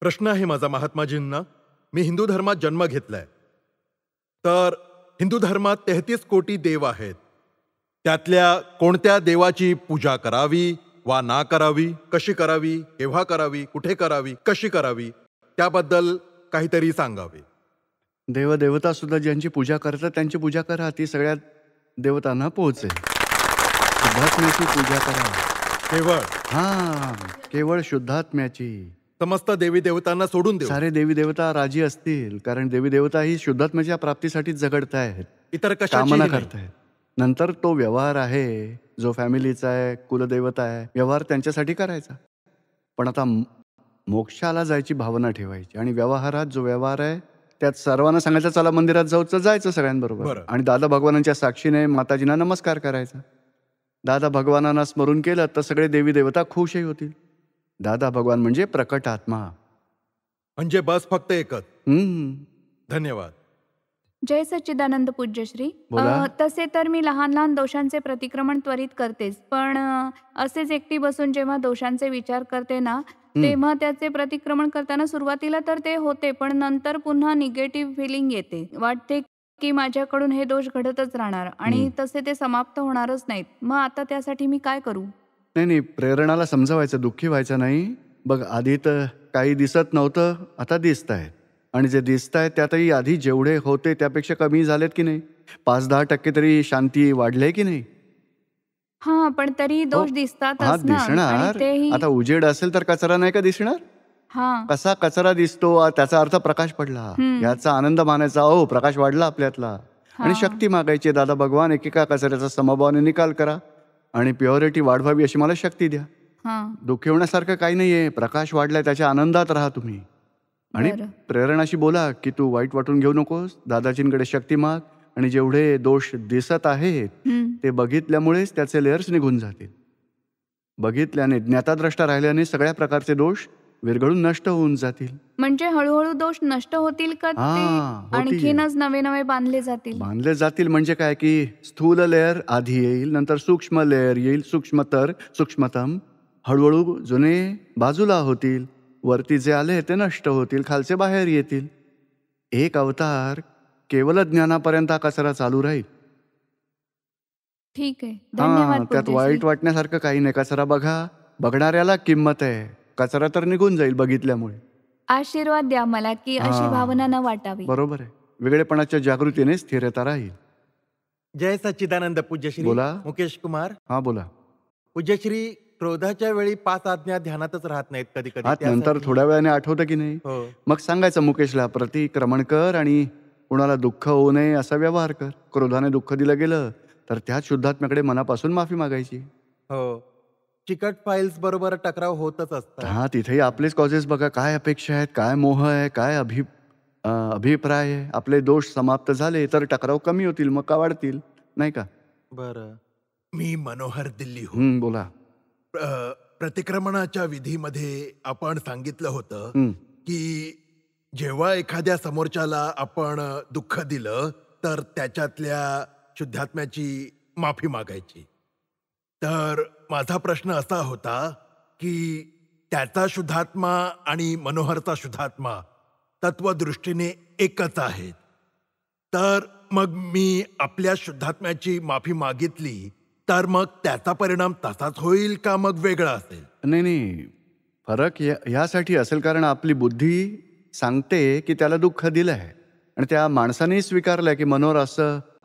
प्रश्न आहे माझा महात्माजींना. मी हिंदू धर्मात जन्म घेतलाय. तर हिंदू धर्मात 33 कोटी देव आहेत. त्यातल्या कोणत्या देवाची पूजा करावी वा ना करावी, कशी करावी, केव्हा करावी, कुठे करावी, कशी करावी, त्याबद्दल काहीतरी सांगावे. देवदेवता सुद्धा ज्यांची पूजा करतात त्यांची पूजा करा, ती सगळ्या देवतांना पोहोचेल. शुद्धात्म्याची पूजा करा. केवळ केवळ शुद्धात्म्याची. समस्त देवी देवतांना सोडून देऊ. सारे देवी देवता राजी असतील, कारण देवी देवता ही शुद्धात्म्याच्या प्राप्तीसाठीच झगडतायत, इतर कशाचीही कामना नाही. करतायत. नंतर तो व्यवहार आहे जो फॅमिलीचा आहे, कुलदेवता आहे, व्यवहार त्यांच्यासाठी करायचा. पण आता मोक्षाला जायची भावना ठेवायची आणि व्यवहारात जो व्यवहार आहे त्यात सर्वांना सांगायचं चला मंदिरात जाऊचं, जायचं सगळ्यांबरोबर. बरं. आणि दादा भगवानांच्या साक्षीने माताजींना नमस्कार करायचा. दादा भगवानांना स्मरून केलं तर सगळे देवी देवता खुशही होतील. दादा भगवान म्हणजे प्रकट आत्मा. म्हणजे बस फक्त एकच. हम्म. धन्यवाद. जय सच्चिदानंद पूज्यश्री. बोला. तसे तर मी लहान लहान दोषांचे प्रतिक्रमण त्वरित करतेच, पण असेच एकटी बसून जेव्हा दोषांचे विचार करते ना, तेव्हा त्याचे प्रतिक्रमण करताना सुरुवातीला तर ते होते, पण नंतर पुन्हा निगेटिव्ह फिलिंग येते. वाटते की माझ्याकडून हे दोष घडतच राहणार आणि तसे ते समाप्त होणारच नाहीत. मग आता त्यासाठी मी काय करू? नाही, प्रेरणाला समजावायचं, दुःखी व्हायचं नाही. बघ, आधी तर काही दिसत नव्हतं, आता दिसत आहेत. आणि जे दिसत आहेत त्यातही आधी जेवढे होते त्यापेक्षा कमी झालेत की नाही? 5-10% तरी शांती वाढले की नाही? हा, पण तरी दोष दिसतातच ना. आणि दिसणार. तेही आता उजेड असेल तर कचरा नाही का दिसणार? हा. कसा कचरा दिसतो त्याचा अर्थ प्रकाश पडला, याचा आनंद मानायचा. हो, प्रकाश वाढला आपल्यातला. आणि शक्ती मागायची, दादा भगवान एकेका कचऱ्याचा समभावाने निकाल करा आणि प्युरिटी वाढवावी अशी मला शक्ती द्या. दुःखी होण्यासारखं काही नाहीये. प्रकाश वाढलाय, त्याच्या आनंदात राहा तुम्ही. आणि प्रेरणाशी बोला की तू वाईट वाटून घेऊ नकोस, दादाजींकडे शक्ती माग आणि जेवढे दोष दिसत आहेत ते बघितल्यामुळेच त्याचे लेयर्स निघून जातील. बघितल्याने, ज्ञाताद्रष्टा राहिल्याने सगळ्या प्रकारचे दोष विरघळून नष्ट होऊन जातील. म्हणजे हळूहळू दोष नष्ट होतील का? ते आणखीनच नवे नवे बांधले जातील. बांधले जातील म्हणजे काय की स्थूल लेअर आधी येईल, नंतर सूक्ष्म लेअर येईल, सूक्ष्मतर, सूक्ष्मतम. हळूहळू जुने बाजूला होतील, वरती जे आले ते नष्ट होतील, खालचे बाहेर येतील. एक अवतार केवळ ज्ञानापर्यंत हा कचरा चालू राहील. ठीक आहे, धन्यवाद. त्यात वाईट वाटण्यासारखं काही नाही. कचरा बघा, बघणाऱ्याला किंमत आहे. कचरा तर निघून जाईल बघितल्यामुळे. आशीर्वाद द्या मला की अशी भावना न वाटावी. बरोबर आहे. वेगळेपणाच्या जागृतीने स्थिरता राहील. जय सच्चिदानंद पूज्यश्री. बोला. मुकेश कुमार. हा, बोला. पूज्यश्री, क्रोधाच्या वेळी 5 आज्ञा ध्यानातच राहत नाहीत कधी कधी. नंतर थोड्या वेळाने आठवतं की नाही? मग सांगायचं मुकेशला, प्रतिक्रमण कर आणि कुणाला दुःख होऊ नये असा व्यवहार कर. क्रोधाने दुःख दिलं गेलं तर त्याच शुद्धात्म्याकडे मनापासून माफी मागायची. हो, चिकट फाईल्स बरोबर टकराव होतच असतात. तिथेही आपलेच कॉजेस बघा. काय अपेक्षा आहेत, काय मोह आहे, काय अभिप्राय आहे. आपले दोष समाप्त झाले तर टकराव कमी होतील, मग का वाढतील, नाही का? बरं. मी मनोहर दिल्ली. बोला. प्रतिक्रमणाच्या विधीमध्ये आपण सांगितलं होतं की जेव्हा एखाद्या समोरच्याला आपण दुःख दिलं तर त्याच्यातल्या शुद्धात्म्याची माफी मागायची. तर माझा प्रश्न असा होता की त्याचा शुद्धात्मा आणि मनोहरचा शुद्धात्मा तत्वदृष्टीने एकच आहेत. तर मग मी आपल्या शुद्धात्म्याची माफी मागितली तर मग त्याचा परिणाम तसाच होईल का मग वेगळा असेल? नाही, फरक यासाठी असेल कारण आपली बुद्धी सांगते की त्याला दुःख दिलं आहे आणि त्या माणसानेही स्वीकारलंय की मनोहर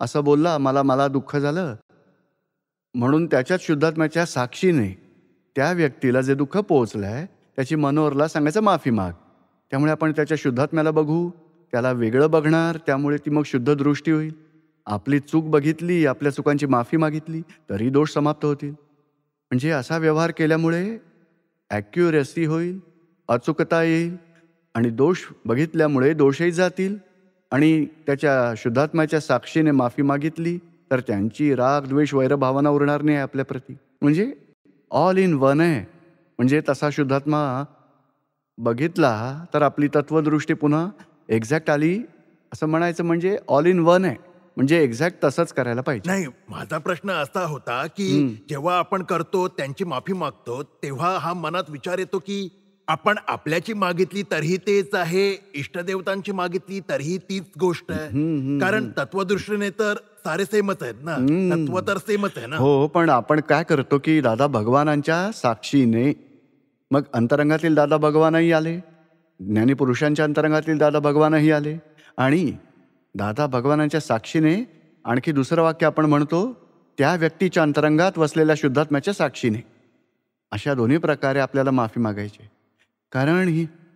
असं बोलला, मला दुःख झालं, म्हणून त्याच्याच शुद्धात्म्याच्या साक्षीने त्या व्यक्तीला जे दुःख पोहोचलंय त्याची मनोहरला सांगायचं माफी माग. त्यामुळे आपण त्याच्या शुद्धात्म्याला बघू, त्याला वेगळं बघणार, त्यामुळे ती मग शुद्ध दृष्टी होईल. आपली चूक बघितली, आपल्या चुकांची माफी मागितली तरी दोष समाप्त होतील. म्हणजे असा व्यवहार केल्यामुळे ॲक्युरेसी होईल, अचूकता येईल आणि दोष बघितल्यामुळे दोषही जातील. आणि त्याच्या शुद्धात्म्याच्या साक्षीने माफी मागितली तर त्यांची राग, द्वेष, वैरभावना उरणार नाही आपल्याप्रती. म्हणजे ऑल इन वन आहे. म्हणजे तसा शुद्धात्मा बघितला तर आपली तत्वदृष्टी पुन्हा एक्झॅक्ट आली असं म्हणायचं. म्हणजे ऑल इन वन आहे, म्हणजे एक्झॅक्ट तसंच करायला पाहिजे. नाही, माझा प्रश्न असा होता की जेव्हा आपण करतो, त्यांची माफी मागतो, तेव्हा हा मनात विचार येतो की आपण आपल्याची मागितली तरीही तेच आहे, इष्टदेवतांची मागितली तरीही तीच गोष्ट आहे. कारण तत्वदृष्टीने तर सारे सेमच आहेत ना, तत्व तर सेमच आहे ना. हो, पण आपण काय करतो की दादा भगवानांच्या साक्षीने, मग अंतरंगातील दादा भगवानही आले, ज्ञानीपुरुषांच्या अंतरंगातील दादा भगवानही आले, आणि दादा भगवानांच्या साक्षीने आणखी दुसरं वाक्य आपण म्हणतो, त्या व्यक्तीच्या अंतरंगात वसलेल्या शुद्धात्म्याच्या साक्षीने. अशा दोन्ही प्रकारे आपल्याला माफी मागायची. कारण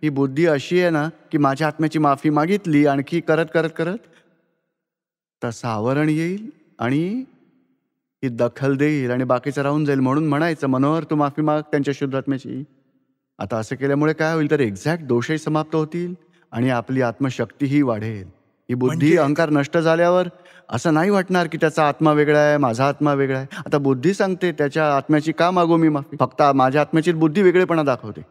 ही बुद्धी अशी आहे ना की माझ्या आत्म्याची माफी मागितली, आणखी करत करत करत तसं आवरण येईल आणि ही दखल देईल आणि बाकीचं राहून जाईल. म्हणून म्हणायचं, मनोहर तू माफी माग त्यांच्या शुद्धात्म्याची. आता असं केल्यामुळे काय होईल, तर एक्झॅक्ट दोषही समाप्त होतील आणि आपली आत्मशक्तीही वाढेल. ही बुद्धी म्हणजे- अहंकार नष्ट झाल्यावर असं नाही वाटणार की त्याचा आत्मा वेगळा आहे, माझा आत्मा वेगळा आहे. आता बुद्धी सांगते त्याच्या आत्म्याची का मागू मी माफी, फक्त माझ्या आत्म्याची बुद्धी वेगळेपणा दाखवते.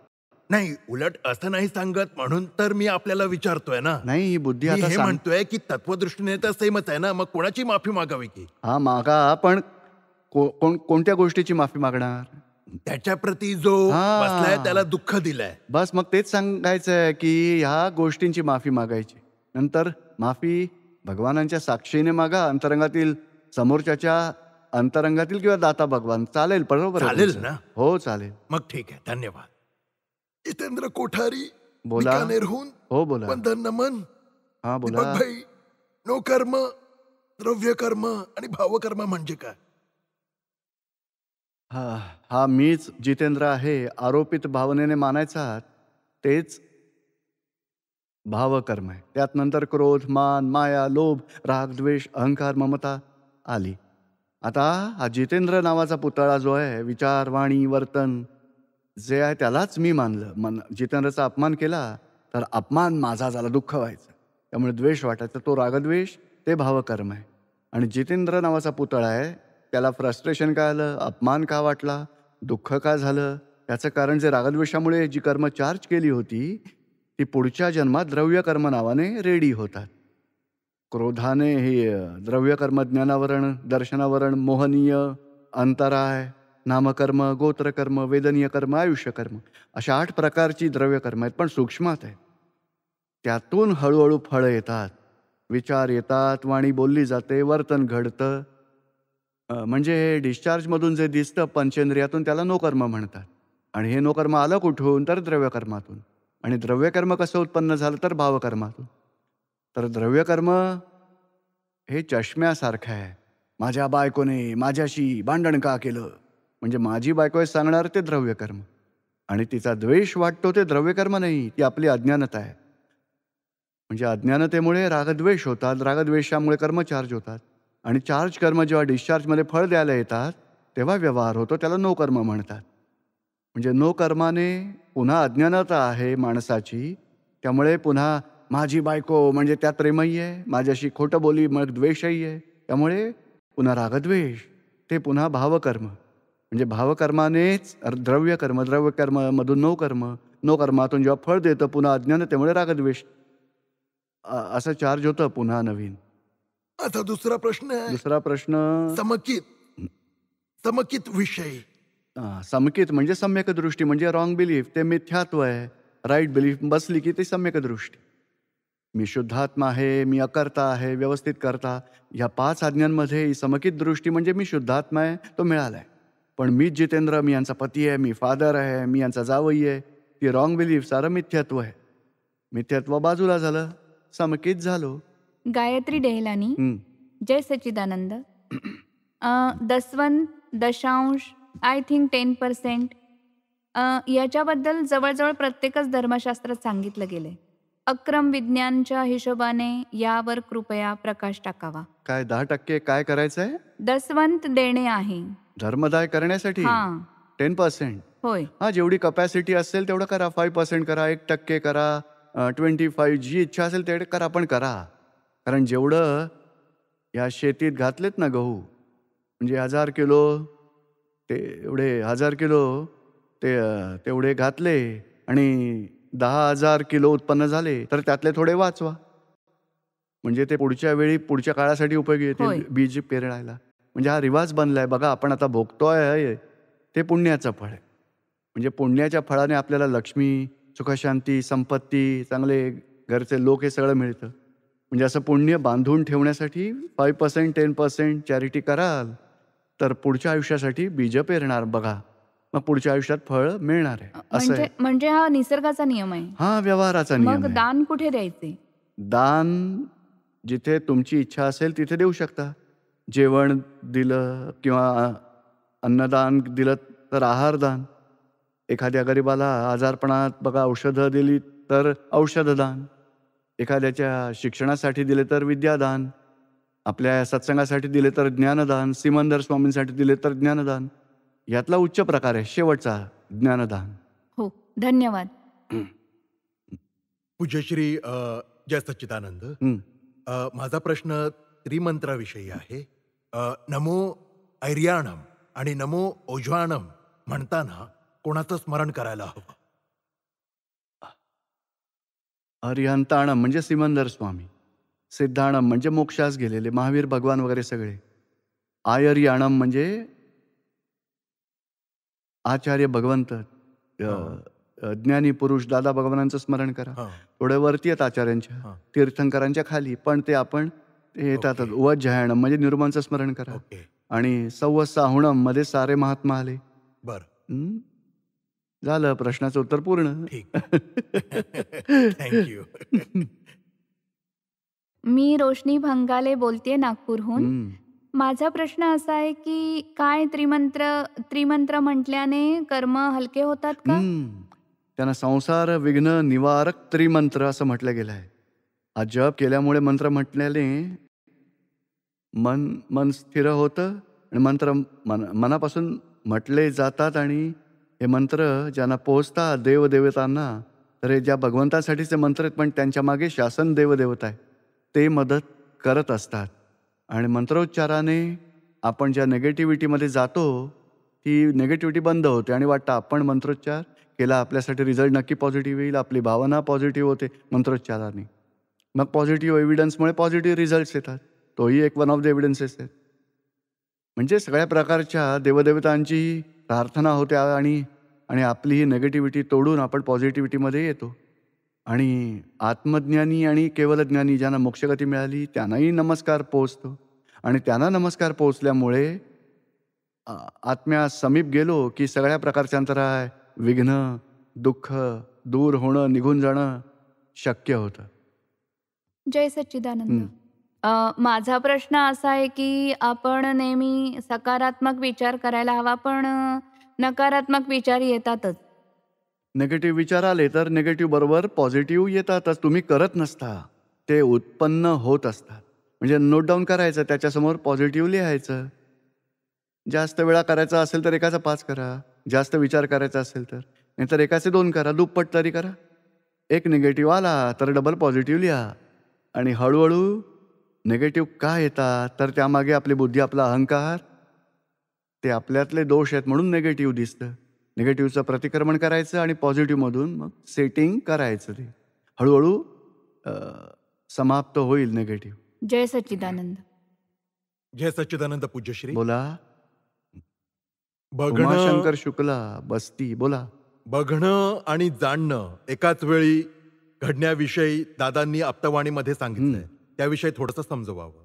नाही, उलट असं नाही सांगत, म्हणून तर मी आपल्याला विचारतोय ना. नाही, ही बुद्धी मी आता हे म्हणतोय की तत्वदृष्टीने तर सेमच आहे ना, मग कोणाची माफी मागावी की? हा मागा, पण कोणत्या गोष्टीची माफी मागणार? त्याच्या प्रती जो हा. बसलाय त्याला दुःख दिलंय. बस मग तेच सांगायचंय की ह्या गोष्टींची माफी मागायची. नंतर माफी भगवानांच्या साक्षीने मागा, अंतरंगातील समोरच्याच्या अंतरंगातील किंवा दाता भगवान. चालेल, बरोबर आहे चालेल तुमचं. ना? हो चालेल. मग ठीक आहे, धन्यवाद. जितेंद्र कोठारी, बोला. बिकानेरहून हो बोला. वंदन नमन. हा बोला. दीपक भाई, नो कर्म, द्रव्य कर्म आणि भावकर्म म्हणजे काय? हा हा मीच जितेंद्र आहे. आरोपित भावनेने मानायचा तेच भावकर्म आहे. त्यात नंतर क्रोध, मान, माया, लोभ, राग, द्वेष, अहंकार, ममता आली. आता हा जितेंद्र नावाचा पुतळा जो आहे, विचार, वाणी, वर्तन जे आहे त्यालाच मी मानलं. जितेंद्रचा अपमान केला तर अपमान माझा झाला, दुःख व्हायचं, त्यामुळे द्वेष वाटायचा. तो रागद्वेष, ते भावकर्म आहे. आणि जितेंद्र नावाचा पुतळा आहे, त्याला फ्रस्ट्रेशन काय आलं, अपमान का वाटला, दुःख का झालं, त्याचं कारण जे रागद्वेषामुळे जी कर्म चार्ज केली होती ती पुढच्या जन्मात द्रव्यकर्म नावाने रेडी होतात. क्रोधाने हे द्रव्यकर्म, ज्ञानावरण, दर्शनावरण, मोहनीय, अंतराय, नामकर्म, गोत्रकर्म, वेदनीय कर्म, आयुष्यकर्म, अशा 8 प्रकारची द्रव्यकर्म आहेत, पण सूक्ष्मात आहेत. त्यातून हळूहळू फळं येतात, विचार येतात, वाणी बोलली जाते, वर्तन घडतं. म्हणजे हे डिस्चार्जमधून जे दिसतं पंचेंद्रियातून, त्याला नोकर्म म्हणतात. आणि हे नोकर्म आलं कुठून, तर द्रव्यकर्मातून. आणि द्रव्यकर्म कसं उत्पन्न झालं, तर भावकर्मातून. तर द्रव्यकर्म हे चष्म्यासारखं आहे. माझ्या बायकोने माझ्याशी भांडण का केलं, म्हणजे माझी बायको आहे सांगणार, ते द्रव्यकर्म. आणि तिचा द्वेष वाटतो, ते द्रव्यकर्म नाही, ती आपली अज्ञानता आहे. म्हणजे अज्ञानतेमुळे रागद्वेष होतात, रागद्वेषामुळे कर्म चार्ज होतात. आणि चार्ज कर्म जेव्हा डिस्चार्जमध्ये फळ द्यायला येतात तेव्हा व्यवहार होतो, त्याला नो कर्म म्हणतात. म्हणजे नो कर्माने पुन्हा अज्ञानता आहे माणसाची, त्यामुळे पुन्हा माझी बायको म्हणजे त्यात प्रेमही आहे, माझ्याशी खोटं बोली मग द्वेषही आहे, त्यामुळे पुन्हा रागद्वेष, ते पुन्हा भावकर्म. म्हणजे भावकर्मानेच द्रव्यकर्म, द्रव्यकर्मामधून नो कर्म, नो कर्मातून जेव्हा फळ देतं पुन्हा अज्ञानतेमुळे रागद्वेष, असं चार्ज होतं पुन्हा नवीन. आता दुसरा प्रश्न आहे, दुसरा प्रश्न, समकित विषयी. समकित म्हणजे सम्यक दृष्टी, म्हणजे रॉंग बिलीफ, ते मिथ्यात्व आहे. राईट बिलीफ बसली की ती सम्यक दृष्टी. मी शुद्धात्मा आहे, मी अकर्ता आहे, व्यवस्थित करता, ह्या 5 आज्ञांमध्ये ही समकित दृष्टी म्हणजे मी शुद्धात्मा आहे, तो मिळाला आहे. पण मी जितेंद्र, मी यांचा पती आहे, मी फादर आहे, मी यांचा जावई आहे, ती रॉंग बिलीफ, सारं मिथ्यात्व आहे. मिथ्यात्व बाजूला झालं, समकित झालो. गायत्री डेहलानी, जय सच्चिदानंद. दसवंत, दशांश, आय थिंक 10%, याच्याबद्दल जवळजवळ प्रत्येकच धर्मशास्त्रात सांगितलं गेलंय. अक्रम विज्ञानच्या हिशोबाने यावर कृपया प्रकाश टाकावा. काय 10% काय करायचंय? दसवंत देणे आहे. धर्मदाय करण्यासाठी हा 10%. होय. हा, जेवढी कपॅसिटी असेल तेवढं करा. 5% करा, 1% करा, 25, जी इच्छा असेल तेवढे करा, पण करा. कारण जेवढं या शेतीत घातलेत ना गहू, म्हणजे 1000 किलो, ते एवढे 1000 किलो ते तेवढे घातले आणि 10,000 किलो उत्पन्न झाले, तर त्यातले थोडे वाचवा, म्हणजे ते पुढच्या वेळी, पुढच्या काळासाठी उपयोगी होय. येतील, बीज पेरायला. म्हणजे हा रिवाज बनलाय बघा, आपण आता भोगतोय, ते पुण्याचं फळ आहे. म्हणजे पुण्याच्या फळाने आपल्याला लक्ष्मी, सुखशांती, संपत्ती, चांगले घरचे लोक हे सगळं मिळतं. म्हणजे असं पुण्य बांधून ठेवण्यासाठी 5% 10% चॅरिटी कराल, तर पुढच्या आयुष्यासाठी बीज पेरणार बघा. मग पुढच्या आयुष्यात फळ मिळणार आहे. असं आहे. म्हणजे हा निसर्गाचा नियम आहे. हा व्यवहाराचा नियम मग आहे. दान कुठे द्यायचे? दान जिथे तुमची इच्छा असेल तिथे देऊ शकता. जेवण दिलं किंवा अन्नदान दिलं तर आहारदान. एखाद्या गरिबाला आजारपणात बघा औषधं दिली तर औषधदान. एखाद्याच्या शिक्षणासाठी दिले तर विद्यादान. आपल्या सत्संगासाठी दिले तर ज्ञानदान. सिमंदर स्वामींसाठी दिले तर ज्ञानदान. यातला उच्च प्रकार आहे शेवटचा ज्ञानदान. हो, धन्यवाद. पूज्यश्री जय सच्चिदानंद. हं. माझा प्रश्न त्रिमंत्राविषयी आहे. नमो ऐर्याणम आणि नमो ओझ्वाणम म्हणताना कोणाचं स्मरण करायला हवं? अरिहंताणम म्हणजे सिमंदर स्वामी. सिद्धाणम म्हणजे मोक्षास गेलेले महावीर भगवान वगैरे सगळे. आयर्याणम म्हणजे आचार्य भगवंत, ज्ञानी पुरुष दादा भगवानांचं स्मरण करा. हां. थोडे वरती आहेत आचार्यांच्या, हां. तीर्थंकरांच्या खाली, पण ते आपण ते येतातच. ओके. वज्जयाणम म्हणजे निर्मांचं स्मरण करा. ओके, आणि सव्वसाहुणम मध्ये सारे महात्मा आले. बर, हं? झालं प्रश्नाचं उत्तर पूर्ण. ठीक. थँक्यू. मी रोशनी भंगाले बोलतेय नागपूरहून. हं. माझा प्रश्न असा आहे की काय त्रिमंत्र म्हटल्याने कर्म हलके होतात का? त्यांना संसार विघ्न निवारक त्रिमंत्र असं म्हटलं गेलं आहे. हा जप केल्यामुळे मंत्र म्हटल्याने मन स्थिर होतं आणि मंत्र मनापासून म्हटले जातात. आणि हे मंत्र ज्यांना पोहोचतात देवदेवतांना, तर हे ज्या भगवंतासाठीचे मंत्र आहेत पण त्यांच्या मागे शासन देवदेवता आहे, ते मदत करत असतात. आणि मंत्रोच्चाराने आपण ज्या नेगेटिव्हिटीमध्ये जातो ती नेगेटिव्हिटी बंद होते आणि वाटतं आपण मंत्रोच्चार केला आपल्यासाठी रिझल्ट नक्की पॉझिटिव्ह येईल. आपली भावना पॉझिटिव्ह होते मंत्रोच्चाराने. मग पॉझिटिव्ह एव्हिडन्समुळे पॉझिटिव्ह रिझल्ट्स येतात. तोही एक वन ऑफ द एव्हिडन्सेस आहेत. म्हणजे सगळ्या प्रकारच्या देवदेवतांची प्रार्थना होते आणि आपली ही नेगेटिव्हिटी तोडून आपण पॉझिटिव्हिटीमध्ये येतो. आणि आत्मज्ञानी आणि केवलज्ञानी ज्यांना मोक्षगती मिळाली त्यांनाही नमस्कार पोहोचतो. आणि त्यांना नमस्कार पोहोचल्यामुळे आत्म्यास समीप गेलो की सगळ्या प्रकारचे अंतराय, विघ्न, दुःख दूर होणं, निघून जाणं शक्य होतं. जय सच्चिदानंद. माझा प्रश्न असा आहे की आपण नेहमी सकारात्मक विचार करायला हवा, पण नकारात्मक विचार येतातच. निगेटिव्ह विचार आले तर निगेटिव्ह बरोबर पॉझिटिव्ह येतातच. तुम्ही करत नसता, ते उत्पन्न होत असतात. म्हणजे नोट डाऊन करायचं, त्याच्यासमोर पॉझिटिव्ह लिहायचं. जास्त वेळा करायचा असेल तर एकाचा 5 करा. जास्त विचार करायचा असेल तर, नाहीतर एकाचे 2 करा. दुप्पट तरी करा. एक निगेटिव्ह आला तर डबल पॉझिटिव्ह लिहा. आणि हळूहळू निगेटिव्ह का येतात तर त्यामागे आपली बुद्धी, आपला अहंकार, ते आपल्यातले दोष आहेत म्हणून निगेटिव्ह दिसतं. निगेटिव्हचं प्रतिक्रमण करायचं आणि पॉझिटिव्हमधून मग सेटिंग करायचं. ते हळूहळू समाप्त होईल निगेटिव्ह. जय सच्चिदानंद. जय सच्चिदानंद. पूज्यश्री. बोला. बघणं उमाशंकर शुक्ला बस्ती. बोला. बघणं आणि जाणणं एकाच वेळी घडण्याविषयी दादांनी आप्तवाणीमध्ये सांगितलंय. त्याविषयी थोडंसं समजवावं.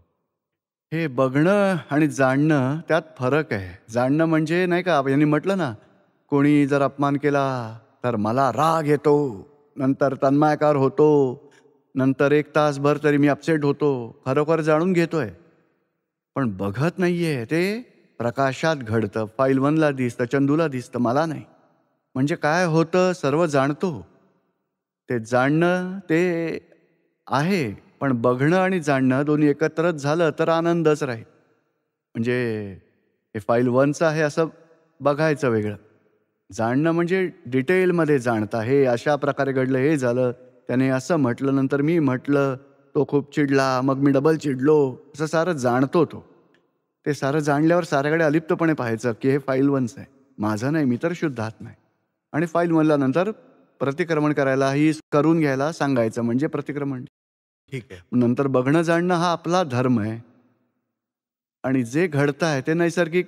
हे बघणं आणि जाणणं त्यात फरक आहे. जाणणं म्हणजे नाही का यांनी म्हटलं ना, कोणी जर अपमान केला तर मला राग येतो, नंतर तन्मायकार होतो, नंतर 1 तासभर तरी मी अपसेट होतो. खरोखर जाणून घेतोय पण बघत नाहीये. ते प्रकाशात घडतं. फाईल 1ला दिसतं, चंदूला दिसतं, मला नाही. म्हणजे काय होतं, सर्व जाणतो. ते जाणणं ते आहे, पण बघणं आणि जाणणं दोन्ही एकत्रच झालं तर आनंदच राहील. म्हणजे हे फाईल 1चं आहे असं बघायचं वेगळं. जाणणं म्हणजे डिटेलमध्ये जाणता. हे अशा प्रकारे घडलं, हे झालं, त्याने असं म्हटलं, नंतर मी म्हटलं, तो खूप चिडला, मग मी डबल चिडलो, असं सारं जाणतो तो. ते सारं जाणल्यावर साऱ्याकडे अलिप्तपणे पाहायचं की हे फाईल 1चं आहे, माझं नाही, मी तर शुद्ध आत्मा आहे. आणि फाईल 1ला नंतर प्रतिक्रमण करायला, ही करून घ्यायला सांगायचं, म्हणजे प्रतिक्रमण. ठीक आहे. नंतर बघणं जाणणं हा आपला धर्म आहे. आणि जे घडतं आहे ते नैसर्गिक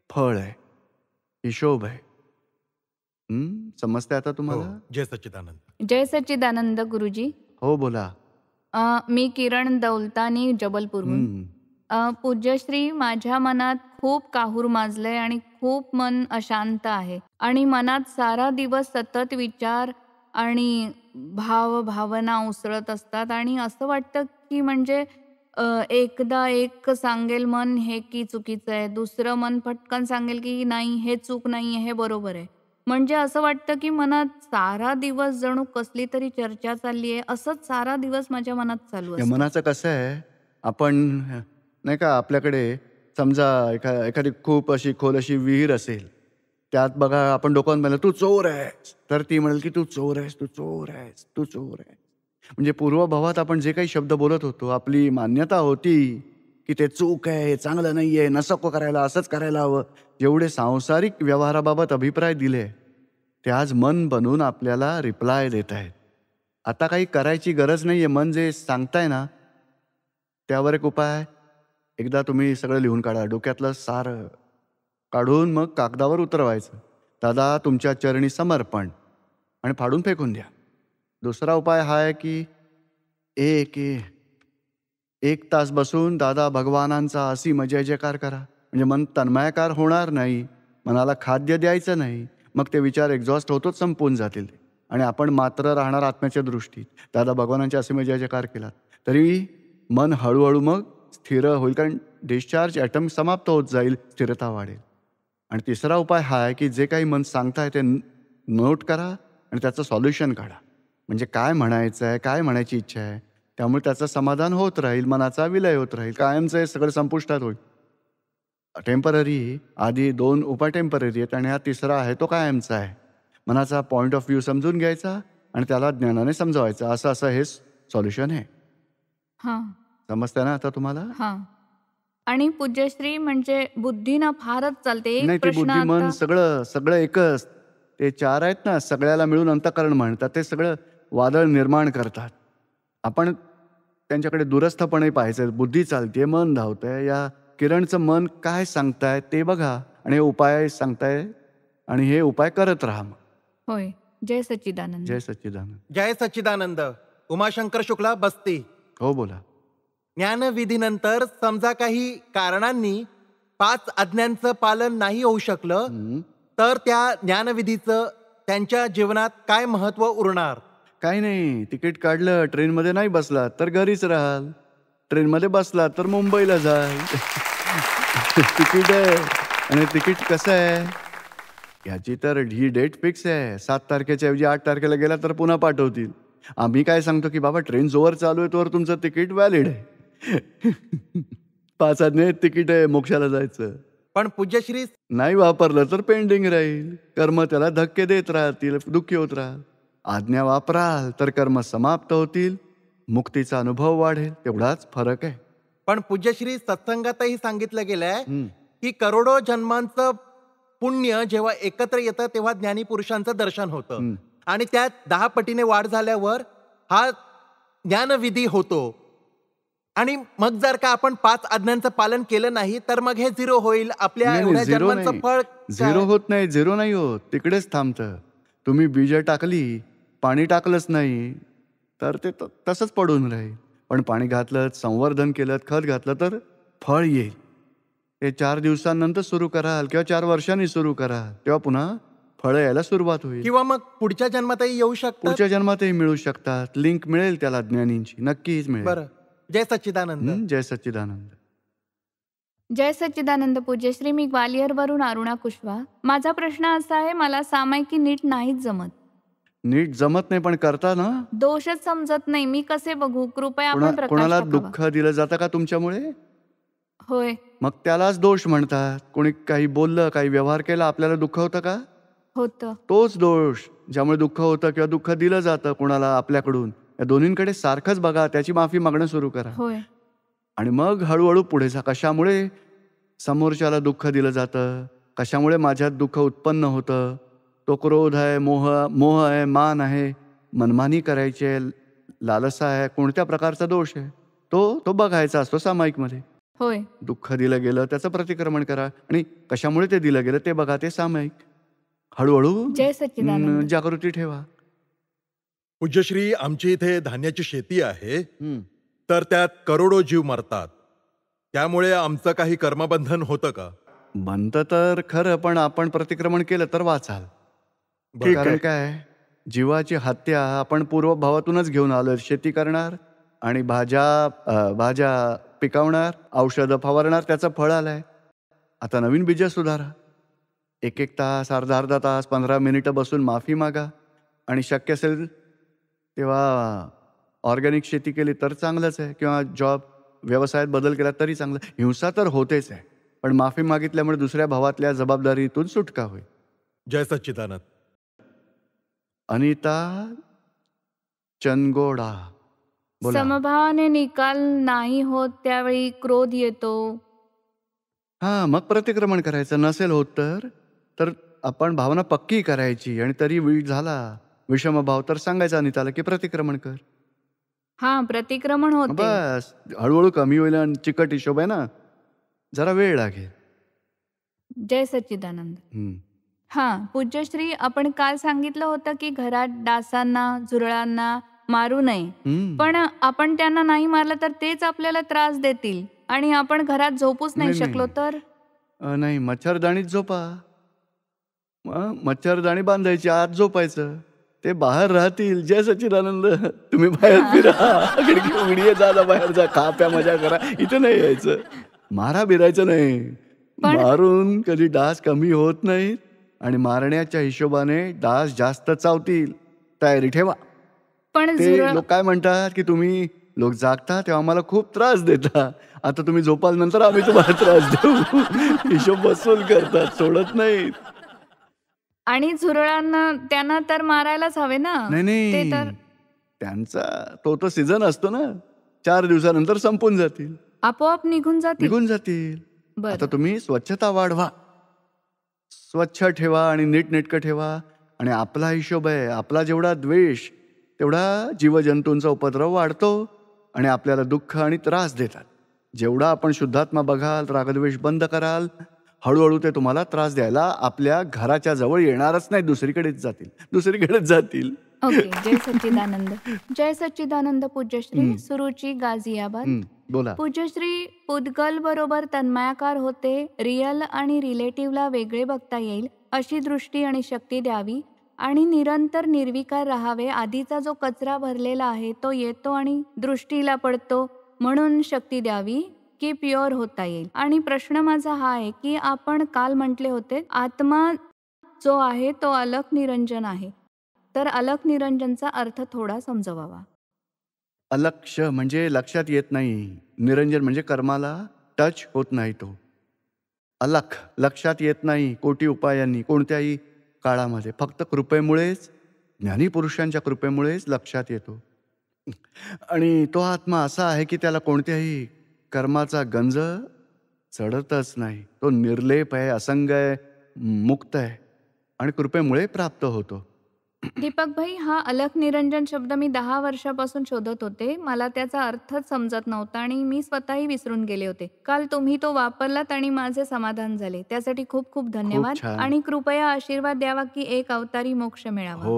फळ आहे, हिशोब आहे. समजते आता हो, तुम्हाला? जय सच्चिदानंद. जय सच्चिदानंद गुरुजी. हो, बोला. मी किरण दौलतानी जबलपूरहून. हं. पूज्यश्री, माझ्या मनात खूप काहूर माजलंय आणि खूप मन अशांत आहे आणि मनात सारा दिवस सतत विचार आणि भावना उसळत असतात आणि असं वाटतं की म्हणजे एकदा एक सांगेल मन हे की चुकीचं आहे, दुसरं मन पटकन सांगेल की नाही हे चूक नाही आहे, हे बरोबर आहे. म्हणजे असं वाटतं की मनात सारा दिवस जणू कसली तरी चर्चा चालली आहे, असंच सारा दिवस माझ्या मनात चालू या असतं. मनाचं कसं आहे, आपण नाही का आपल्याकडे समजा एखादी खूप अशी खोल अशी विहीर असेल, त्यात बघा आपण डोकावून म्हणलं, "तू चोर आहेस." तर ती म्हणेल की "तू चोर आहेस, तू चोर आहेस, तू चोर आहेस." म्हणजे पूर्वभावात आपण जे काही शब्द बोलत होतो, आपली मान्यता होती की ते चूक आहे, हे चांगलं नाही आहे, नको करायला, असंच करायला हवं. जेवढे सांसारिक व्यवहाराबाबत अभिप्राय दिले, ते आज मन बनून आपल्याला रिप्लाय देत आहेत. आता काही करायची गरज नाही आहे. मन जे सांगताय ना, त्यावर एक उपाय. एकदा तुम्ही सगळं लिहून काढा. डोक्यातलं सारं काढून मग कागदावर उतरवायचं. दादा तुमच्या चरणी समर्पण आणि फाडून फेकून द्या. दुसरा उपाय हा आहे की एक ए 1 तास बसून दादा भगवानांचा असीम जय जयकार करा. म्हणजे मन तन्मयाकार होणार नाही. मनाला खाद्य द्यायचं नाही. मग ते विचार एक्झॉस्ट होतोच संपून जातील ते. आणि आपण मात्र राहणार आत्म्याच्या दृष्टीत. दादा भगवानांच्या असीम जय जयकार केलात तरी मन हळूहळू मग स्थिर होईल. कारण डिस्चार्ज ॲटम समाप्त होत जाईल, स्थिरता वाढेल. आणि तिसरा उपाय हा आहे की जे काही मन सांगताय ते नोट करा आणि त्याचं सॉल्युशन काढा. म्हणजे काय म्हणायचं आहे, काय म्हणायची इच्छा आहे, त्यामुळे त्याचं समाधान होत राहील, मनाचा विलय होत राहील. कायमचं हे सगळं संपुष्टात होईल. टेम्पररी आधी 2 उपाय टेम्पररी आहेत आणि हा तिसरा आहे तो कायमचा आहे. मनाचा पॉइंट ऑफ व्ह्यू समजून घ्यायचा आणि त्याला ज्ञानाने समजावायचं. असं हे सॉल्युशन आहे. हां, समजतं ना आता तुम्हाला? हां. आणि पूज्यश्री, म्हणजे बुद्धी ना फारच चालते. एक नाही, ती प्रश्न बुद्धी, मन आता सगळं एकच. ते 4 आहेत ना, सगळ्याला मिळून अंतःकरण म्हणतात. ते सगळं वादळ निर्माण करतात. आपण त्यांच्याकडे दूरस्थपणे पाहायचं. बुद्धी चालते, मन धावतंय. या किरणचं मन काय सांगताय ते बघा आणि हे उपाय सांगताय आणि हे उपाय करत राहा मग. होय. जय सच्चिदानंद. जय सच्चिदानंद. जय सच्चिदानंद. उमाशंकर शुक्ला, बस्ती. हो, बोला. ज्ञानविधीनंतर समजा काही कारणांनी 5 आज्ञांचं पालन नाही होऊ शकलं, हं. तर त्या ज्ञानविधीचं त्यांच्या जीवनात काय महत्व उरणार? काही नाही, तिकीट काढलं, ट्रेनमध्ये नाही बसला तर घरीच राहाल. ट्रेनमध्ये बसला तर मुंबईला जाल. तिकीट आहे आणि तिकीट कसं आहे, याची तर ही डेट फिक्स आहे. 7 तारखेच्या ऐवजी 8 तारखेला गेला तर पुन्हा पाठवतील. आम्ही काय सांगतो की बाबा ट्रेन जोवर चालू आहे तोवर तुमचं तिकीट व्हॅलिड आहे. 5 आज्ञा तिकीट आहे मोक्षाला जायचं. पण पूज्यश्री, नाही वापरलं तर पेंडिंग राहील. कर्म त्याला धक्के देत राहतील, दुःखी होत राहाल. आज्ञा वापराल तर कर्म समाप्त होतील, मुक्तीचा अनुभव वाढेल. तेवढाच फरक आहे. पण पूज्यश्री, सत्संगातही सांगितलं गेलंय हं. की करोडो जन्मांचं पुण्य जेव्हा एकत्र येतं तेव्हा ज्ञानी पुरुषांचं दर्शन होतं हं. आणि त्यात 10 पटीने वाढ झाल्यावर हा ज्ञानविधी होतो. आणि मग जर का आपण 5 आज्ञांचं पालन केलं नाही तर मग हे 0 होईल. आपल्या नाही, एवढ्या झिरो जन्मांचं नाही. फळ झिरो होत नाही, झिरो नाही होत. तिकडेच थांबतं. तुम्ही बीज टाकली, पाणी टाकलंच नाही तर ते तसंच पडून राहील. पण पाणी घातलं, संवर्धन केलं, खत घातलं तर फळ येईल. ते 4 दिवसांनंतर सुरू कराल किंवा 4 वर्षांनी सुरू कराल, तेव्हा पुन्हा फळं यायला सुरुवात होईल. किंवा मग पुढच्या जन्मातही येऊ शकतं. पुढच्या जन्मातही मिळू शकतात. लिंक मिळेल त्याला ज्ञानींची, नक्कीच मिळेल. बरं. जय सच्चिदानंद. जय सच्चिदानंद. जय सच्चिदानंद पूज्यश्री. मी ग्वालियरवरून अरुणा कुशवा. माझा प्रश्न असा आहे, मला सामायिकी नीट नाहीच जमत. नीट जमत नाही पण करता ना. दोषच समजत नाही. मी कसे बघू? कृपया आपण प्रकाश कोणाला टाकावा. दुःख दिलं जातं का तुमच्यामुळे? होय. मग त्यालाच दोष म्हणतात. कोणी काही बोललं, काही व्यवहार केला, आपल्याला दुःख होतं का? होतं. तोच दोष ज्यामुळे दुःख होतं किंवा दुःख दिलं जातं कोणाला आपल्याकडून. या दोन्हींकडे सारखंच बघा, त्याची माफी मागणं सुरू करा होय. आणि मग हळूहळू पुढे जा. कशामुळे समोरच्याला दुःख दिलं जातं, कशामुळे माझ्यात दुःख उत्पन्न होतं, तो क्रोध आहे, मोह आहे, मान आहे, मनमानी करायची आहे, लालसा आहे, कोणत्या प्रकारचा दोष आहे तो बघायचा असतो सामायिकमध्ये. होय. दुःख दिलं गेलं त्याचं प्रतिक्रमण करा आणि कशामुळे ते दिलं गेलं ते बघा, ते सामायिक. हळूहळू जय सच्चिदानंद. जागृती ठेवा. पूज्यश्री, आमची इथे धान्याची शेती आहे, हं. तर त्यात करोडो जीव मरतात. त्यामुळे आमचं काही कर्मबंधन होतं का? बनतं तर खरं, पण आपण प्रतिक्रमण केलं तर वाचाल. बरं. कारण काय, जीवाची हत्या आपण पूर्वभावातूनच घेऊन आलोय. शेती करणार आणि भाज्या पिकवणार, औषधं फवारणार, त्याचं फळ आलंय. आता नवीन बीज सुधारा. एक तास, अर्धा तास, 15 मिनिटं बसून माफी मागा आणि शक्य असेल तेव्हा ऑर्गॅनिक शेती केली तर चांगलंच आहे, किंवा व्यवसायात बदल केला तरी चांगलं. हिंसा तर होतेच आहे, पण माफी मागितल्यामुळे दुसऱ्या भावातल्या जबाबदारीतून सुटका होईल. जय सच्चिदानंद. अनिता चनगोडा, बोला. समभावाने निकाल नाही होत त्यावेळी क्रोध येतो. मग प्रतिक्रमण करायचं. नसेल होत तर आपण भावना पक्की करायची, आणि तरी झाला विषमभाव तर सांगायचा अनिताला की प्रतिक्रमण कर. प्रतिक्रमण होते. बस, हळूहळू कमी होईल. आणि चिकट हिशोब आहे ना, जरा वेळ लागेल. जय सच्चिदानंद. हं. पूज्यश्री, आपण काल सांगितलं होतं की घरात डासांना, झुरळांना मारू नये. हं. पण आपण त्यांना नाही मारलं तर तेच आपल्याला त्रास देतील आणि आपण घरात झोपूच नाही नाही, शकलो नाही. तर. नाही, मच्छरदाणीत झोपा. मच्छरदाणी बांधायची, आत झोपायचं. ते बाहेर राहतील. जय सच्चिदानंद. तुम्ही बाहेर फिरा, खिडकी उघडी आहे, जा बाहेर जा, खा प्या, मजा करा. इथे नाही यायचं. मारा बिरायचं नाही. मारून कधी डास कमी होत नाहीत, आणि मारण्याच्या हिशोबाने डास जास्त चावतील. तयारी ठेवा. पण ते लोक काय म्हणतात की तुम्ही लोक जागता तेव्हा आम्हाला खूप त्रास देता, आता तुम्ही झोपाल नंतर आम्ही तुम्हाला त्रास देऊ. हिशोब वसूल करतात, सोडत नाहीत. आणि झुरळांना त्यांना तर मारायलाच हवे ना. नाही, ते तर त्यांचा तो सीझन असतो ना, 4 दिवसानंतर संपून जातील, आपोआप निघून जातील. बरं. आता तुम्ही स्वच्छता वाढवा, स्वच्छ ठेवा आणि नीटनेटकं ठेवा. आणि आपला हिशोब आहे, आपला जेवढा द्वेष तेवढा जीवजंतूंचा उपद्रव वाढतो आणि आपल्याला दुःख आणि त्रास देतात. जेवढा आपण शुद्धात्मा बघाल, रागद्वेष बंद कराल, हळूहळू ते तुम्हाला त्रास द्यायला आपल्या घराच्या जवळ येणारच नाही, दुसरीकडेच जातील. ओके. जय सच्चिदानंद. जय सच्चिदानंद पूज्यश्री. सुरुची, गाझियाबाद. बोला. पूज्यश्री, पुद्गल बरोबर तन्मयाकार होते. रिअल आणि रिलेटिव्हला वेगळे बघता येईल अशी दृष्टी आणि शक्ती द्यावी, आणि निरंतर निर्विकार राहावे. आधीचा जो कचरा भरलेला आहे तो येतो आणि दृष्टीला पडतो, म्हणून शक्ती द्यावी की प्युअर होता येईल. आणि प्रश्न माझा हा आहे की आपण काल म्हटले होते आत्मा जो आहे तो अलख निरंजन आहे, तर अलख निरंजनचा अर्थ थोडा समजवावा. अलक्ष म्हणजे लक्षात येत नाही, निरंजन म्हणजे कर्माला टच होत नाही. तो अलख लक्षात येत नाही कोटी उपायांनी, कोणत्याही काळामध्ये. फक्त कृपेमुळेच, ज्ञानी पुरुषांच्या कृपेमुळेच लक्षात येतो. आणि तो आत्मा असा आहे की त्याला कोणत्याही कर्माचा गंज चढतच नाही. तो निर्लेप आहे, असंग आहे, मुक्त आहे, आणि कृपेमुळे प्राप्त होतो. दीपक भाई, हा अलख निरंजन शब्द मी 10 वर्षापासून शोधत होते. मला त्याचा अर्थच समजत नव्हता आणि मी स्वतःही विसरून गेले होते. काल तुम्ही तो वापरलात आणि माझे समाधान झाले. त्यासाठी खूप खूप धन्यवाद. छान. आणि कृपया आशीर्वाद द्यावा की एक अवतारी मोक्ष मिळावा. हो.